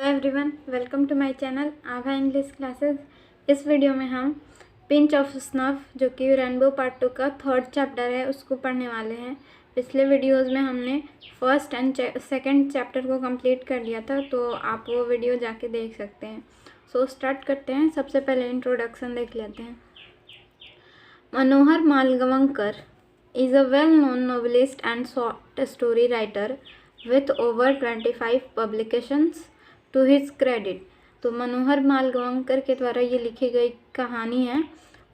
Hello everyone, welcome to my channel Abha English classes. इस वीडियो में हम पिंच ऑफ स्नफ जो कि रेनबो पार्ट 2 का 3rd चैप्टर है उसको पढ़ने वाले हैं। पिछले वीडियोस में हमने 1st एंड 2nd चैप्टर को कंप्लीट कर लिया था, तो आप वो वीडियो जाके देख सकते हैं। सो स्टार्ट करते हैं। सबसे पहले इंट्रोडक्शन देख लेते हैं। मनोहर मालगवंकर is a well-known novelist and short story writer with over 25 publications to his credit। तो मनोहर मालगवंकर के द्वारा ये लिखी गई कहानी है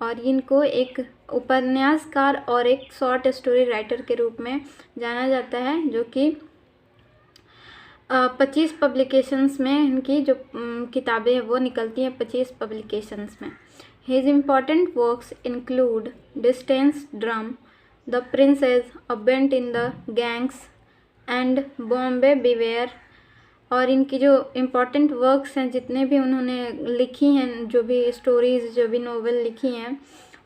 और इनको एक उपन्यासकार और एक शॉर्ट स्टोरी राइटर के रूप में जाना जाता है, जो कि 25 पब्लिकेशंस में इनकी जो किताबें हैं वो निकलती हैं 25 पब्लिकेशंस में। His important works include Distance Drum, The Princess, A Bent in the Gangs and Bombay Beware। और इनकी जो इम्पॉर्टेंट वर्क्स हैं, जितने भी उन्होंने लिखी हैं, जो भी स्टोरीज़, जो भी नोवेल लिखी हैं,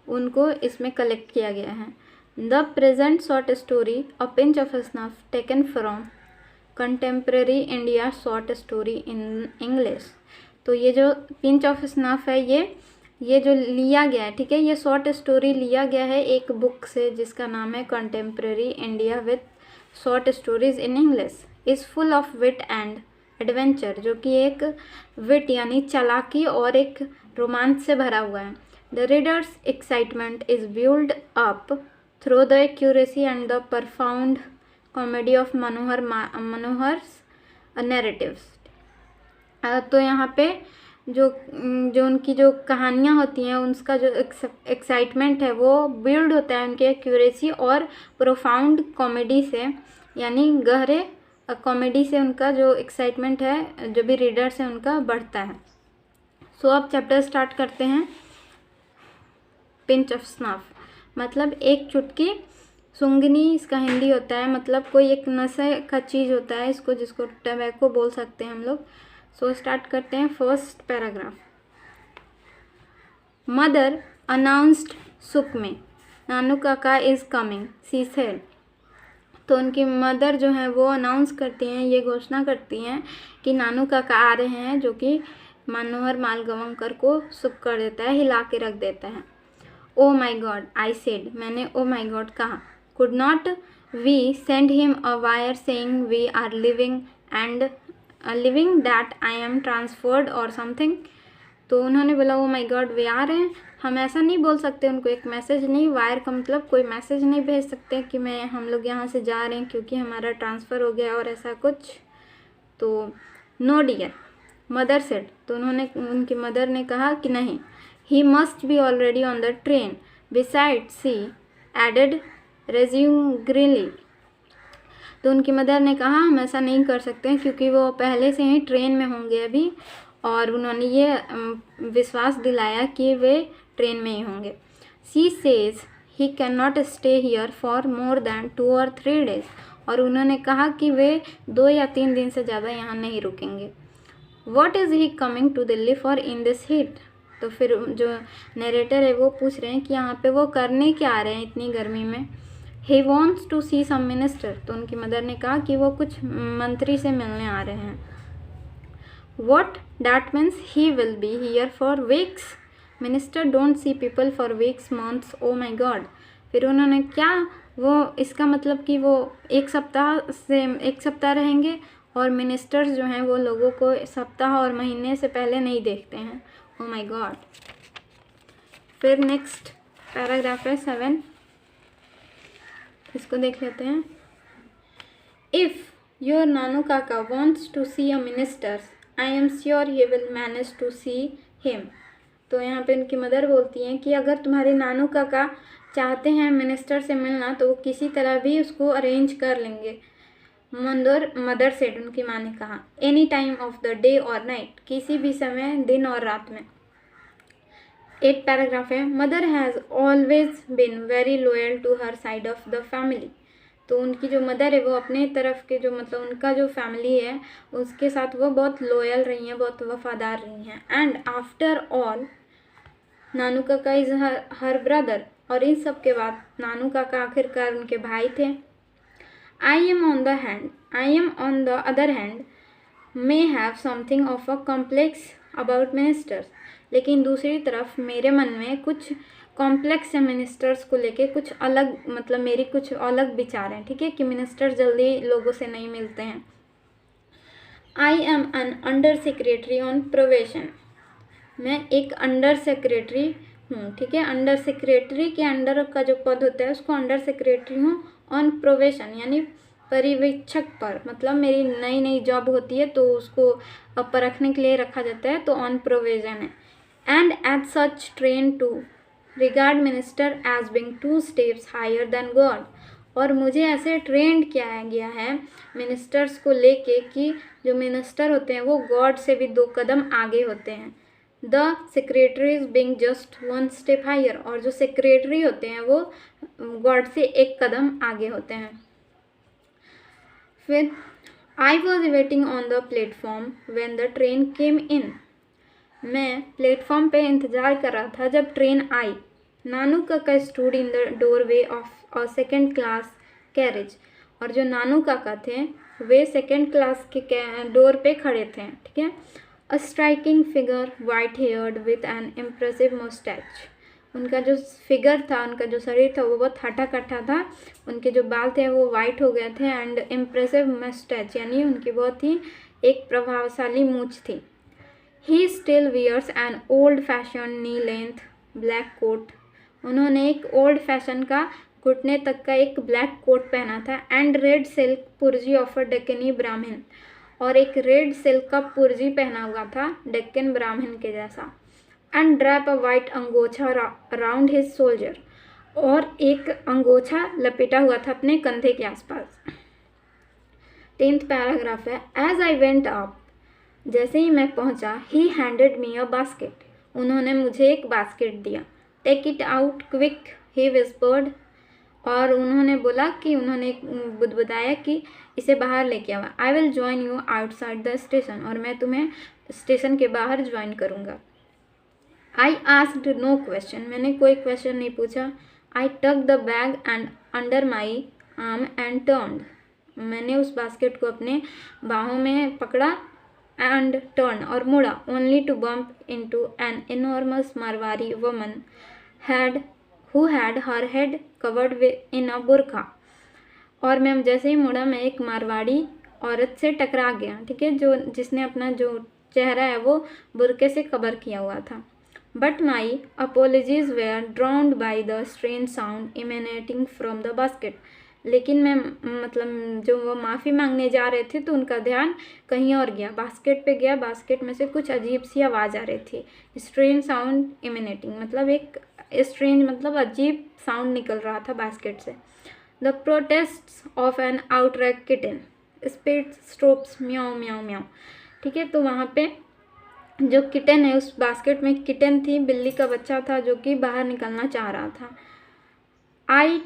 उनको इसमें कलेक्ट किया गया है। The present short story a pinch of snuff taken from contemporary India short story in English. तो ये जो पिंच ऑफ स्नफ है ये जो लिया गया है, ठीक है, ये शॉर्ट स्टोरी लिया गया है एक बुक से जिसका नाम है contemporary India with short stories in English. Is full of wit and adventure, जो कि एक विट यानी चालाकी और एक रोमांच से भरा हुआ है। The readers excitement is build up through the accuracy and the profound comedy of Manohar's narratives. तो यहाँ पे जो उनकी जो कहानियाँ होती हैं उसका जो एक्साइटमेंट है वो बिल्ड होता है उनके एक्यूरेसी और प्रोफाउंड कॉमेडी से, यानी गहरे कॉमेडी से उनका जो एक्साइटमेंट है, जो भी रीडर्स हैं उनका बढ़ता है। सो अब चैप्टर स्टार्ट करते हैं। पिंच ऑफ स्नफ मतलब एक चुटकी सुंगनी, इसका हिंदी होता है, मतलब कोई एक नशे का चीज़ होता है इसको, जिसको टबैको बोल सकते हैं हम लोग। सो स्टार्ट करते हैं। First paragraph. मदर अनाउंस्ड सुकमे नानू काका इज़ कमिंग शी सेड। तो उनकी मदर जो है वो अनाउंस करती हैं, ये घोषणा करती हैं कि नानू काका आ रहे हैं, जो कि मनोहर मालगवंकर को सुक कर देता है, हिला के रख देता है। ओ माई गॉड आई सेड, मैंने ओ माई गॉड कहा। Could not we send him a wire saying we are living that I am transferred or something. तो उन्होंने बोला ओ माई गॉड वे आ रहे हैं, हम ऐसा नहीं बोल सकते उनको, एक मैसेज नहीं, वायर का मतलब कोई मैसेज नहीं भेज सकते कि हम लोग यहाँ से जा रहे हैं क्योंकि हमारा ट्रांसफ़र हो गया और ऐसा कुछ। तो नो डियर मदर सेड, तो उनकी मदर ने कहा कि नहीं। He must be already on the train beside she added reassuringly. तो उनकी मदर ने कहा हम ऐसा नहीं कर सकते हैं क्योंकि वो पहले से ही ट्रेन में होंगे अभी, और उन्होंने ये विश्वास दिलाया कि वे ट्रेन में ही होंगे। She says he can not stay here for more than 2 or 3 days। और उन्होंने कहा कि वे 2 या 3 दिन से ज़्यादा यहाँ नहीं रुकेंगे। What is he coming to Delhi for in this heat. तो फिर जो नरेटर है वो पूछ रहे हैं कि यहाँ पे वो करने क्या आ रहे हैं इतनी गर्मी में। He wants to see some minister. तो उनकी मदर ने कहा कि वो कुछ मंत्री से मिलने आ रहे हैं। What that means he will be here for weeks. Minister don't see people for weeks, months. Oh my God। फिर उन्होंने क्या, वो इसका मतलब कि वो एक सप्ताह रहेंगे, और मिनिस्टर्स जो हैं वो लोगों को सप्ताह और महीने से पहले नहीं देखते हैं। Oh my God। फिर नेक्स्ट पैराग्राफ है 7, इसको देख लेते हैं। If your नानू काका wants to see a minister, I am sure he will manage to see him। तो यहाँ पे उनकी मदर बोलती हैं कि अगर तुम्हारे नानू काका चाहते हैं मिनिस्टर से मिलना तो वो किसी तरह भी उसको अरेंज कर लेंगे। मदर सेड, उनकी माँ ने कहा, any time of the day और नाइट, किसी भी समय, दिन और रात में। 8 पैराग्राफ है। Mother has always been very loyal to her side of the family. तो उनकी जो मदर है वो अपने तरफ के जो मतलब उनका जो फैमिली है उसके साथ वो बहुत लॉयल रही हैं, बहुत वफादार रही हैं। एंड आफ्टर ऑल नानू काका इज़ हर ब्रदर। और इन सब के बाद नानू काका आखिरकार उनके भाई थे। I am on the other hand may have something of a complex about ministers, लेकिन दूसरी तरफ मेरे मन में कुछ कॉम्प्लेक्स है मिनिस्टर्स को लेके, कुछ अलग मतलब मेरी कुछ अलग विचार हैं, ठीक है, कि मिनिस्टर जल्दी लोगों से नहीं मिलते हैं। I am an under secretary on probation, मैं एक अंडर सेक्रेटरी हूँ, ठीक है, अंडर सेक्रेटरी के अंडर का जो पद होता है उसको अंडर सेक्रेटरी हूँ। ऑन प्रोवेशन यानी पर्यवेक्षक पर, मतलब मेरी नई नई जॉब होती है तो उसको परखने के लिए रखा जाता है, तो ऑन प्रोविजन है। And as such train to regard minister as being 2 steps higher than God, और मुझे ऐसे ट्रेंड किया गया है मिनिस्टर्स को लेके कि जो मिनिस्टर होते हैं वो गॉड से भी 2 कदम आगे होते हैं। The secretaries being just 1 step higher, और जो सेक्रेटरी होते हैं वो गॉड से 1 कदम आगे होते हैं। फिर I was waiting on the platform when the train came in, मैं प्लेटफॉर्म पे इंतज़ार कर रहा था जब ट्रेन आई। नानू काका stood in the doorway of a 2nd class carriage, और जो नानू काका थे वे 2nd क्लास के डोर पे खड़े थे, ठीक है। A striking figure white haired with an impressive moustache, उनका जो फिगर था, उनका जो शरीर था वो बहुत हटा कट्टा था, उनके जो बाल थे वो वाइट हो गए थे, एंड इम्प्रेसिव मस्टैच यानी उनकी बहुत ही एक प्रभावशाली मूंछ थी। He still wears an old fashion knee length black coat, उन्होंने एक ओल्ड फैशन का घुटने तक का एक ब्लैक कोट पहना था। एंड रेड सिल्क पुर्जी ऑफ अ डेक्कनी ब्राह्मण, और एक रेड सिल्क का पुर्जी पहना हुआ था डेक्कन ब्राह्मण के जैसा। And drape a white angocha around his shoulder, और एक अंगोछा लपेटा हुआ था अपने कंधे के आसपास। 10th पैराग्राफ है। एज आई वेंट अप, जैसे ही मैं पहुंचा, ही हैंडेड मी अ बास्केट, उन्होंने मुझे एक बास्केट दिया। Take it out quick, he whispered, और उन्होंने बोला कि उन्होंने बुदबुदाया कि इसे बाहर लेके आवा। I will join you outside the station, और मैं तुम्हें स्टेशन के बाहर ज्वाइन करूँगा। आई आस्क्ड नो क्वेश्चन, मैंने कोई क्वेश्चन नहीं पूछा। आई टक the bag and under my arm and turned, मैंने उस बास्केट को अपने बाहों में पकड़ा एंड टर्न, और मुड़ा। Only to bump into an enormous Marwari woman who had her head covered in a burkha, और मैं जैसे ही मुड़ा मैं एक मारवाड़ी औरत से टकरा गया, ठीक है, जो जिसने अपना जो चेहरा है वो बुरके से कवर किया हुआ था। But my apologies were drowned by the strange sound emanating from the basket, लेकिन मैं मतलब जो वो माफ़ी मांगने जा रहे थे तो उनका ध्यान कहीं और गया, बास्केट पे गया। बास्केट में से कुछ अजीब सी आवाज़ आ रही थी। स्ट्रेंज साउंड इमेनेटिंग मतलब एक स्ट्रेंज मतलब अजीब साउंड निकल रहा था बास्केट से। The protests of an outraged kitten spit strops miaow miaow म्याऊ, ठीक है, तो वहाँ पे जो किटन है, उस बास्केट में किटन थी, बिल्ली का बच्चा था जो कि बाहर निकलना चाह रहा था। आई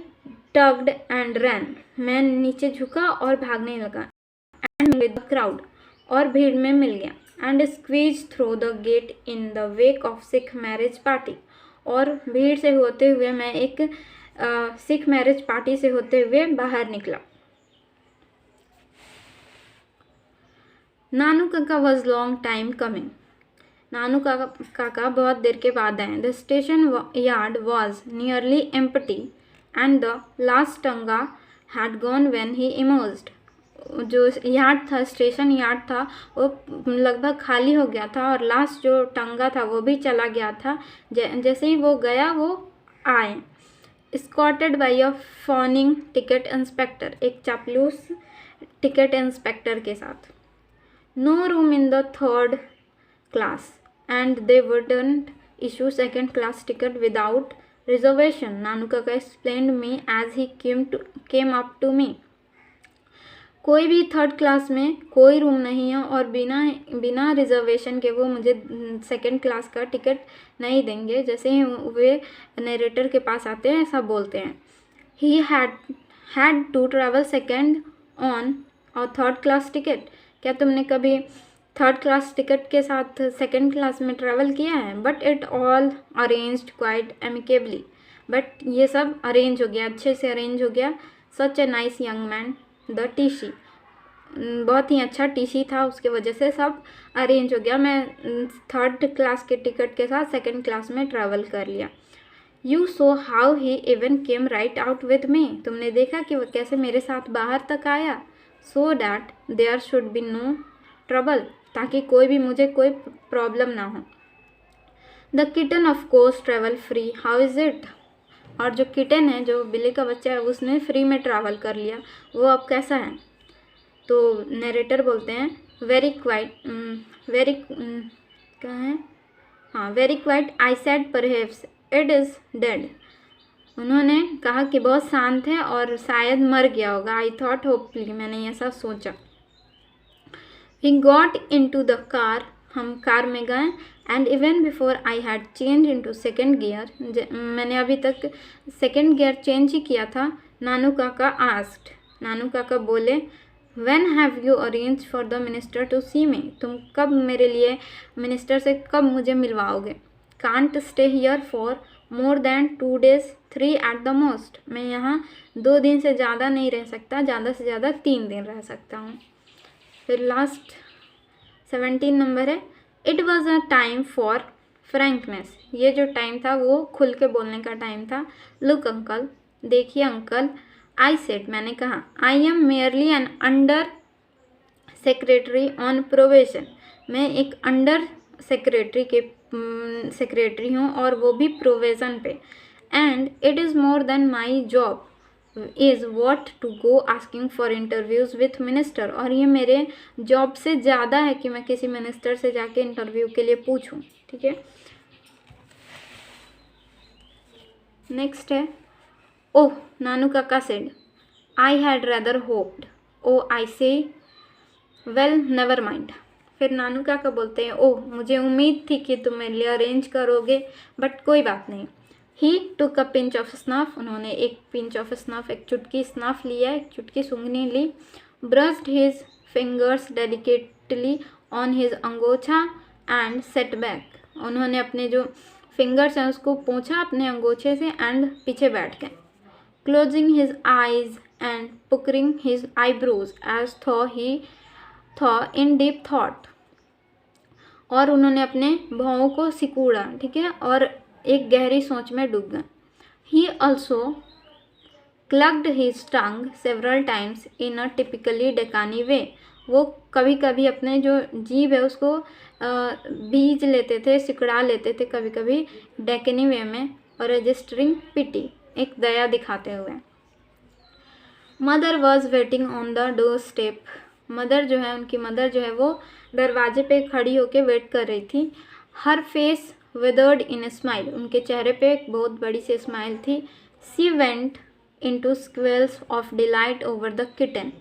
टग्ड एंड रैन, मैं नीचे झुका और भागने लगा। एंड विद द क्राउड, और भीड़ में मिल गया। And squeeze through the get in the wake of Sikh marriage party, और भीड़ से होते हुए मैं एक सिख मैरिज पार्टी से होते हुए बाहर निकला। Nanu Kaka was long time coming, Nanu Kaka बहुत देर के बाद आए। The station yard was nearly empty and the last tonga had gone when he emerged, जो यार्ड था, स्टेशन यार्ड था, वो लगभग खाली हो गया था, और लास्ट जो टंगा था वो भी चला गया था। जैसे ही वो गया वो आए। Escorted by a fawning ticket inspector, एक चापलूस टिकट इंस्पेक्टर के साथ। No room in the 3rd class and they wouldn't issue 2nd class ticket without reservation, नानू काका explained me as he came up to me, कोई भी 3rd class में कोई room नहीं है और बिना रिजर्वेशन के वो मुझे 2nd क्लास का टिकट नहीं देंगे। जैसे ही वे नरेटर के पास आते हैं ऐसा बोलते हैं। He had to travel 2nd on or 3rd class ticket, क्या तुमने कभी 3rd क्लास टिकट के साथ 2nd क्लास में ट्रैवल किया है? But it all arranged quite amicably, but ये सब अरेंज हो गया, अच्छे से अरेंज हो गया। Such a nice young man the TC, बहुत ही अच्छा टीसी था, उसके वजह से सब अरेंज हो गया। मैं 3rd क्लास के टिकट के साथ 2nd क्लास में ट्रैवल कर लिया। You so how he even came right out with me, तुमने देखा कि वह कैसे मेरे साथ बाहर तक आया। So that there should be no trouble, ताकि कोई भी मुझे कोई प्रॉब्लम ना हो। The kitten of course travel free, how is it, और जो किटन है, जो बिल्ली का बच्चा है, उसने फ्री में ट्रैवल कर लिया, वो अब कैसा है। तो नरेटर बोलते हैं वेरी क्वाइट, वेरी क्या है, हाँ very quite, I said perhaps it is dead, उन्होंने कहा कि बहुत शांत है और शायद मर गया होगा। आई थॉट होपफुली, मैंने ऐसा सोचा। We got into the car, हम कार में गए। And even before I had change into 2nd gear, मैंने अभी तक 2nd गियर चेंज ही किया था। नानू काका आस्क्ड, नानू काका बोले when have you arrange for the minister to see me, तुम कब मेरे लिए मिनिस्टर से कब मुझे मिलवाओगे। Can't stay here for more than 2 days, 3 at the most, मैं यहाँ 2 दिन से ज़्यादा नहीं रह सकता, ज़्यादा से ज़्यादा 3 दिन रह सकता हूँ। फिर लास्ट 17 नंबर है, it was a time for frankness, ये जो टाइम था वो खुल के बोलने का टाइम था। लुक अंकल, देखिए अंकल, आई सेड, मैंने कहा, I am merely N under secretary on probation, मैं एक अंडर सेक्रेटरी के सेक्रेटरी हूँ और वो भी प्रोवेशन पे। And it is more than my job is what to go asking for interviews with minister, और ये मेरे जॉब से ज़्यादा है कि मैं किसी मिनिस्टर से जाके इंटरव्यू के लिए पूछूं। ठीक है, नेक्स्ट है, oh Nanu Kaka said, I had rather hoped, oh I say well never mind. फिर नानू काका बोलते हैं, ओह मुझे उम्मीद थी कि तुम मेरे लिए अरेंज करोगे, बट कोई बात नहीं। ही टुक अ पिंच ऑफ स्नफ, उन्होंने एक पिंच ऑफ स्नफ, एक चुटकी स्नफ लिया, एक चुटकी सूंघनी ली। Brushed his fingers delicately on his angocha and sat back, उन्होंने अपने जो फिंगर्स हैं उसको पोंछा अपने अंगोछे से एंड पीछे बैठ गए। Closing his eyes and puckering his eyebrows as though in deep thought, और उन्होंने अपने भौं को सिकुड़ा, ठीक है, और एक गहरी सोच में डूब गए। He also clucked his tongue several times in a typically Deccani way, वो कभी कभी अपने जो जीभ है उसको बीज लेते थे, सिकड़ा लेते थे कभी कभी डेकनी वे में, और रजिस्टरिंग पिटी, एक दया दिखाते हुए। Mother was waiting on the door step, mother जो है, उनकी मदर जो है वो दरवाजे पे खड़ी होके वेट कर रही थी। Her face withered in smile, उनके चेहरे पे एक बहुत बड़ी सी स्माइल थी। She went into squeals of delight over the kitten,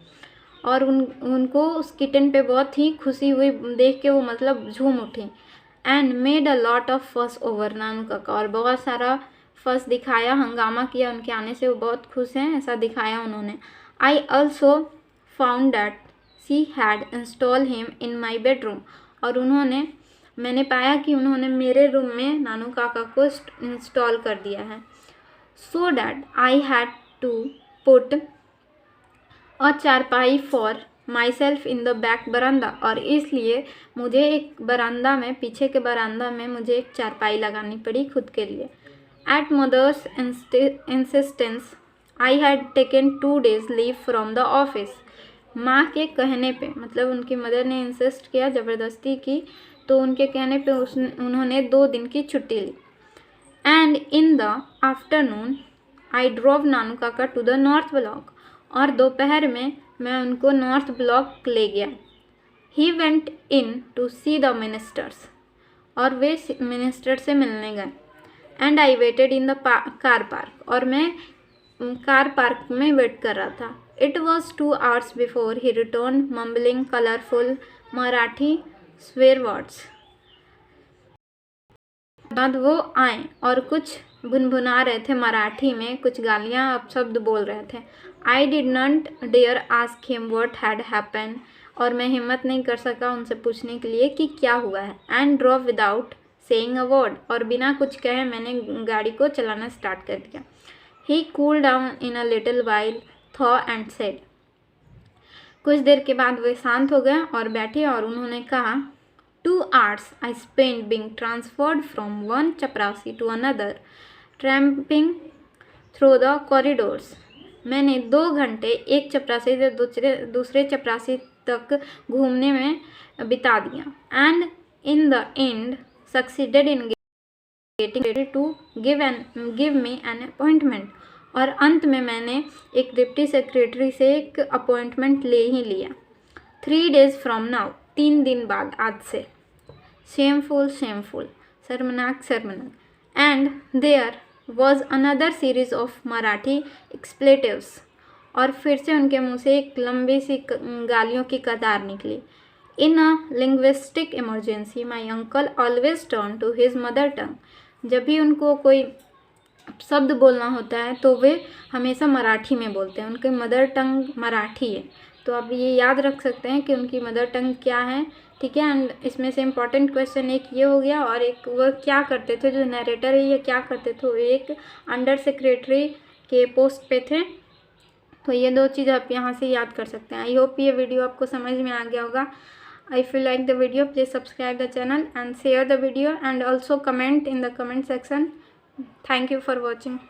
और उनको उस किटन पे बहुत ही खुशी हुई देख के, वो मतलब झूम उठी। And made a lot of फस ओवर नानू काका, और बहुत सारा फस दिखाया, हंगामा किया उनके आने से, वो बहुत खुश हैं ऐसा दिखाया उन्होंने। I also found that she had install him in my bedroom, और मैंने पाया कि उन्होंने मेरे रूम में नानू काका को इंस्टॉल कर दिया है। So that I had to put a charpai for myself in the back baramda, और इसलिए मुझे एक बरामदा में, पीछे के बरामदा में मुझे एक चारपाई लगानी पड़ी खुद के लिए। At mother's insistence I had taken 2 days leave from the office, माँ के कहने पे, मतलब उनकी मदर ने इंसिस्ट किया, ज़बरदस्ती की, तो उनके कहने पे उन्होंने 2 दिन की छुट्टी ली। And in the afternoon I drove Nanu Kaka to the north block, और दोपहर में मैं उनको नॉर्थ ब्लॉक ले गया। He went in to see the minister's, और वे मिनिस्टर से मिलने गए। And I waited in the car park, और मैं कार पार्क में वेट कर रहा था। It was 2 hours before he return mumbling colourful Marathi swear words, बाद वो आए और कुछ भुनभुना रहे थे मराठी में, कुछ गालियाँ अब शब्द बोल रहे थे। I did not dare ask him what had happen, और मैं हिम्मत नहीं कर सका उनसे पूछने के लिए कि क्या हुआ है। And drove without saying a word, और बिना कुछ कहे मैंने गाड़ी को चलाना स्टार्ट कर दिया। He cool down in a little while though and said, कुछ देर के बाद वे शांत हो गए और बैठे और उन्होंने कहा 2 hours I spent being transferred from one चपरासी to another, tramping through the corridors. मैंने 2 घंटे एक चपरासी से दूसरे चपरासी तक घूमने में बिता दिया. And in the end succeeded in getting ready to give me an appointment. और अंत में मैंने एक डिप्टी सेक्रेटरी से एक अपॉइंटमेंट ले ही लिया. 3 days from now 3 दिन बाद आज से. Shameful, शर्मनाक. And there was another series of Marathi expletives. और फिर से उनके मुंह से एक लंबी सी गालियों की कतार निकली. In a linguistic emergency, my uncle always turned to his mother tongue. जब भी उनको कोई शब्द बोलना होता है तो वे हमेशा मराठी में बोलते हैं. उनकी मदर टंग मराठी है, तो आप ये याद रख सकते हैं कि उनकी मदर टंग क्या है. ठीक है. एंड इसमें से इम्पॉर्टेंट क्वेश्चन एक ये हो गया और एक वह क्या करते थे, जो नरेटर है ये क्या करते थे. वो एक अंडर सेक्रेटरी के पोस्ट पे थे. तो ये 2 चीज़ आप यहाँ से याद कर सकते हैं. आई होप ये वीडियो आपको समझ में आ गया होगा. If you like the video, please subscribe the channel and share the video and also comment in the comment section. Thank you for watching.